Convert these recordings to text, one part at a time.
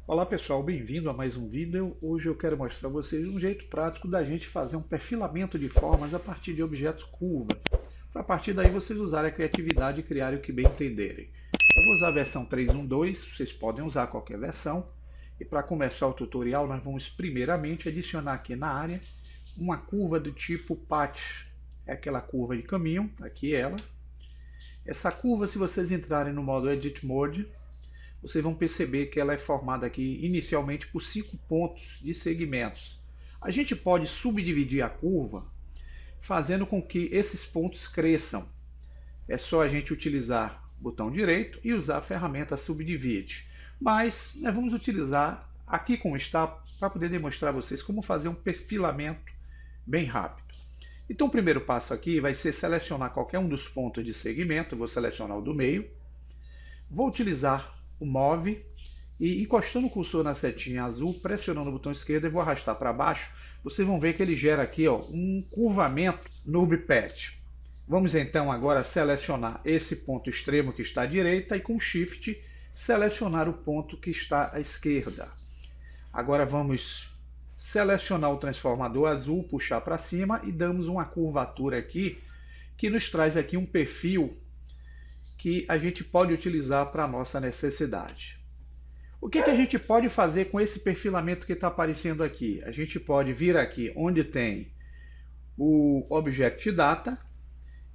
Olá pessoal, bem-vindo a mais um vídeo. Hoje eu quero mostrar a vocês um jeito prático da gente fazer um perfilamento de formas a partir de objetos curvas. Para a partir daí vocês usarem a criatividade e criarem o que bem entenderem. Eu vou usar a versão 3.1.2, vocês podem usar qualquer versão. E para começar o tutorial nós vamos primeiramente adicionar aqui na área uma curva do tipo path. É aquela curva de caminho, aqui ela. Essa curva, se vocês entrarem no modo Edit Mode, vocês vão perceber que ela é formada aqui inicialmente por 5 pontos de segmentos. A gente pode subdividir a curva fazendo com que esses pontos cresçam. É só a gente utilizar o botão direito e usar a ferramenta Subdivide. Mas nós vamos utilizar aqui como está para poder demonstrar a vocês como fazer um perfilamento bem rápido. Então o primeiro passo aqui vai ser selecionar qualquer um dos pontos de segmento. Eu vou selecionar o do meio. Vou utilizar o Move e encostando o cursor na setinha azul, pressionando o botão esquerdo e vou arrastar para baixo, vocês vão ver que ele gera aqui um curvamento no NurbPath. Vamos então agora selecionar esse ponto extremo que está à direita e com Shift selecionar o ponto que está à esquerda. Agora vamos selecionar o transformador azul, puxar para cima e damos uma curvatura aqui que nos traz aqui um perfil que a gente pode utilizar para a nossa necessidade. O que a gente pode fazer com esse perfilamento que está aparecendo aqui? A gente pode vir aqui onde tem o Object Data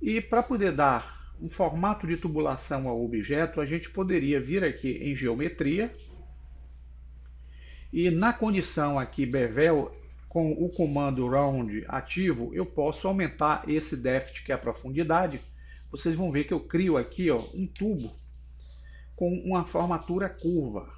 e para poder dar um formato de tubulação ao objeto, a gente poderia vir aqui em Geometria e na condição aqui Bevel, com o comando Round ativo, eu posso aumentar esse Depth, que é a profundidade. Vocês vão ver que eu crio aqui um tubo com uma formatura curva.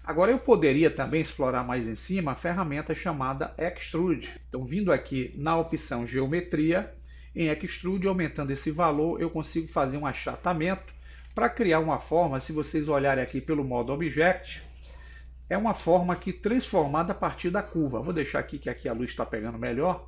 Agora eu poderia também explorar mais em cima a ferramenta chamada Extrude. Então vindo aqui na opção Geometria, em Extrude, aumentando esse valor, eu consigo fazer um achatamento para criar uma forma. Se vocês olharem aqui pelo modo Object, é uma forma aqui transformada a partir da curva. Vou deixar aqui que aqui a luz está pegando melhor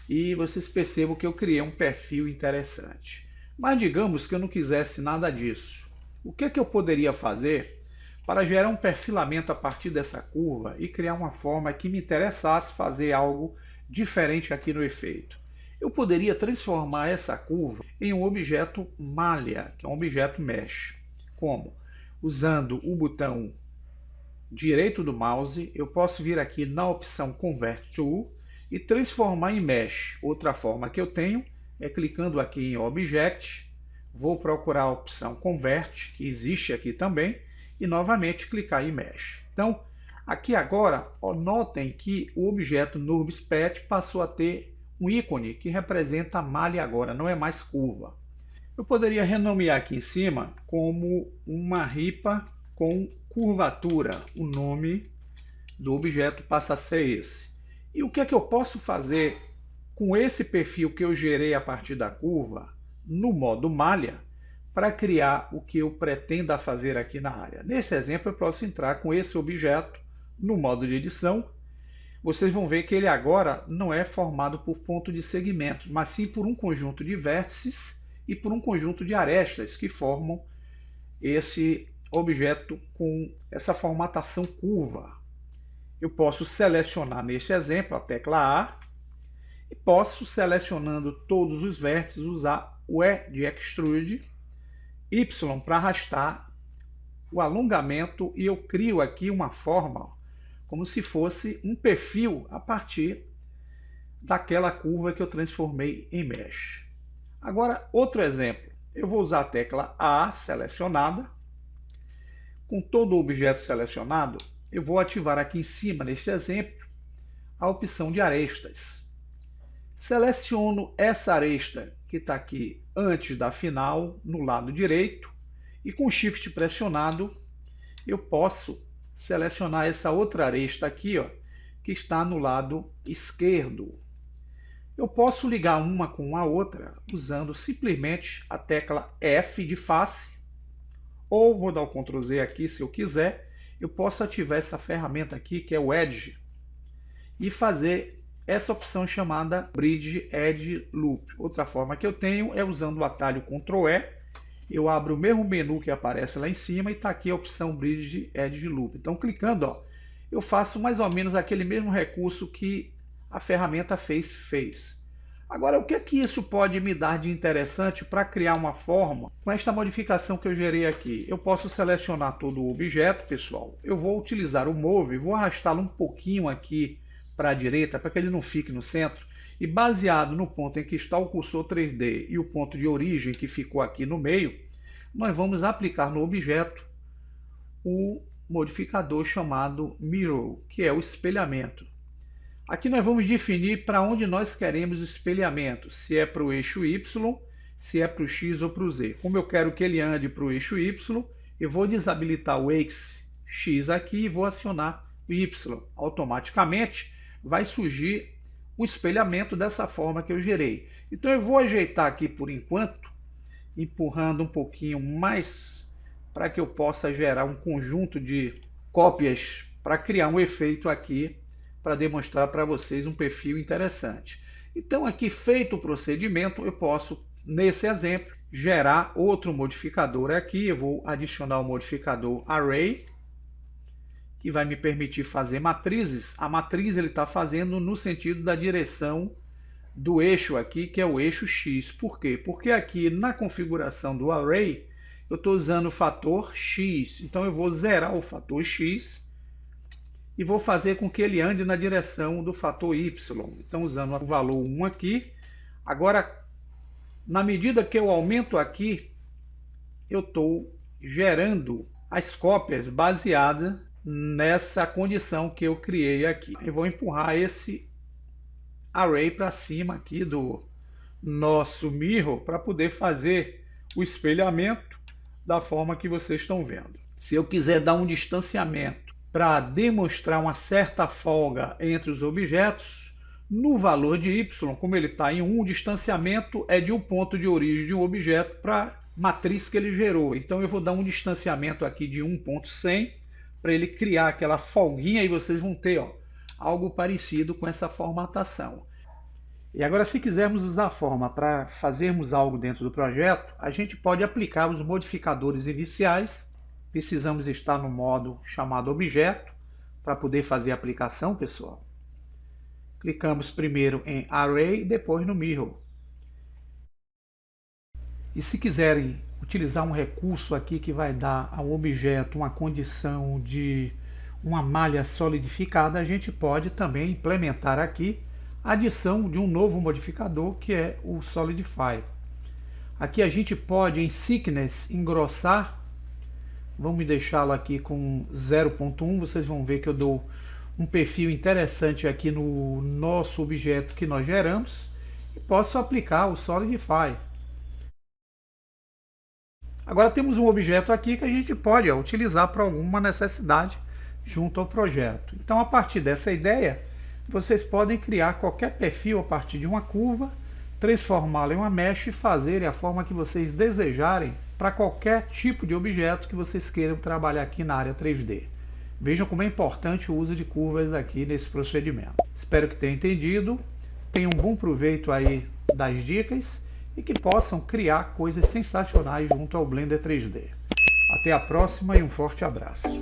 e vocês percebam que eu criei um perfil interessante. Mas digamos que eu não quisesse nada disso. O que eu poderia fazer para gerar um perfilamento a partir dessa curva e criar uma forma que me interessasse fazer algo diferente aqui no efeito? Eu poderia transformar essa curva em um objeto malha, que é um objeto mesh. Como? Usando o botão direito do mouse, eu posso vir aqui na opção Convert To e transformar em mesh. Outra forma que eu tenho é clicando aqui em Object, vou procurar a opção Convert, que existe aqui também, e novamente clicar em Mesh. Então, aqui agora, notem que o objeto NurbPath passou a ter um ícone que representa a malha agora, não é mais curva. Eu poderia renomear aqui em cima como uma ripa com curvatura. O nome do objeto passa a ser esse. E o que é que eu posso fazer com esse perfil que eu gerei a partir da curva, no modo malha, para criar o que eu pretendo fazer aqui na área? Nesse exemplo, eu posso entrar com esse objeto no modo de edição. Vocês vão ver que ele agora não é formado por ponto de segmento, mas sim por um conjunto de vértices e por um conjunto de arestas que formam esse objeto com essa formatação curva. Eu posso selecionar neste exemplo a tecla A, e posso, selecionando todos os vértices, usar o E de Extrude, Y para arrastar o alongamento e eu crio aqui uma forma como se fosse um perfil a partir daquela curva que eu transformei em mesh. Agora, outro exemplo. Eu vou usar a tecla A selecionada. Com todo o objeto selecionado, eu vou ativar aqui em cima, neste exemplo, a opção de arestas. Seleciono essa aresta que está aqui antes da final, no lado direito, e com Shift pressionado, eu posso selecionar essa outra aresta aqui, que está no lado esquerdo. Eu posso ligar uma com a outra usando simplesmente a tecla F de face, ou vou dar o Ctrl Z aqui se eu quiser. Eu posso ativar essa ferramenta aqui, que é o Edge, e fazer essa opção chamada Bridge Edge Loop. Outra forma que eu tenho é usando o atalho Ctrl E eu abro o mesmo menu que aparece lá em cima e está aqui a opção Bridge Edge Loop. Então, clicando, ó, eu faço mais ou menos aquele mesmo recurso que a ferramenta fez. Agora, o que é que isso pode me dar de interessante para criar uma forma com esta modificação que eu gerei aqui? Eu posso selecionar todo o objeto, pessoal. Eu vou utilizar o Move, vou arrastá-lo um pouquinho aqui para a direita, para que ele não fique no centro. E baseado no ponto em que está o cursor 3D e o ponto de origem que ficou aqui no meio, nós vamos aplicar no objeto o modificador chamado Mirror, que é o espelhamento. Aqui nós vamos definir para onde nós queremos o espelhamento, se é para o eixo Y, se é para o X ou para o Z. Como eu quero que ele ande para o eixo Y, eu vou desabilitar o X aqui e vou acionar o Y. Automaticamente vai surgir o espelhamento dessa forma que eu gerei. Então eu vou ajeitar aqui por enquanto, empurrando um pouquinho mais para que eu possa gerar um conjunto de cópias para criar um efeito aqui para demonstrar para vocês um perfil interessante. Então aqui feito o procedimento, eu posso, nesse exemplo, gerar outro modificador aqui. Eu vou adicionar o modificador Array, que vai me permitir fazer matrizes. A matriz ele está fazendo no sentido da direção do eixo aqui, que é o eixo X. Por quê? Porque aqui na configuração do Array, eu estou usando o fator X. Então eu vou zerar o fator X e vou fazer com que ele ande na direção do fator Y. Então, usando o valor 1 aqui. Agora, na medida que eu aumento aqui, eu estou gerando as cópias baseadas nessa condição que eu criei aqui. Eu vou empurrar esse array para cima aqui do nosso mirror para poder fazer o espelhamento da forma que vocês estão vendo. Se eu quiser dar um distanciamento para demonstrar uma certa folga entre os objetos, no valor de y, como ele está em 1, o distanciamento é de um ponto de origem de um objeto para a matriz que ele gerou. Então eu vou dar um distanciamento aqui de 1.100 para ele criar aquela folguinha e vocês vão ter, ó, algo parecido com essa formatação. E agora, se quisermos usar a forma para fazermos algo dentro do projeto, a gente pode aplicar os modificadores iniciais. Precisamos estar no modo chamado objeto para poder fazer a aplicação, pessoal. Clicamos primeiro em Array e depois no Mirror. E se quiserem utilizar um recurso aqui que vai dar ao objeto uma condição de uma malha solidificada, a gente pode também implementar aqui a adição de um novo modificador que é o Solidify. Aqui a gente pode em Thickness engrossar. Vamos deixá-lo aqui com 0.1, vocês vão ver que eu dou um perfil interessante aqui no nosso objeto que nós geramos e posso aplicar o Solidify. Agora temos um objeto aqui que a gente pode utilizar para alguma necessidade junto ao projeto. Então, a partir dessa ideia, vocês podem criar qualquer perfil a partir de uma curva, transformá-la em uma mesh e fazer a forma que vocês desejarem para qualquer tipo de objeto que vocês queiram trabalhar aqui na área 3D. Vejam como é importante o uso de curvas aqui nesse procedimento. Espero que tenham entendido, tenham um bom proveito aí das dicas e que possam criar coisas sensacionais junto ao Blender 3D. Até a próxima e um forte abraço!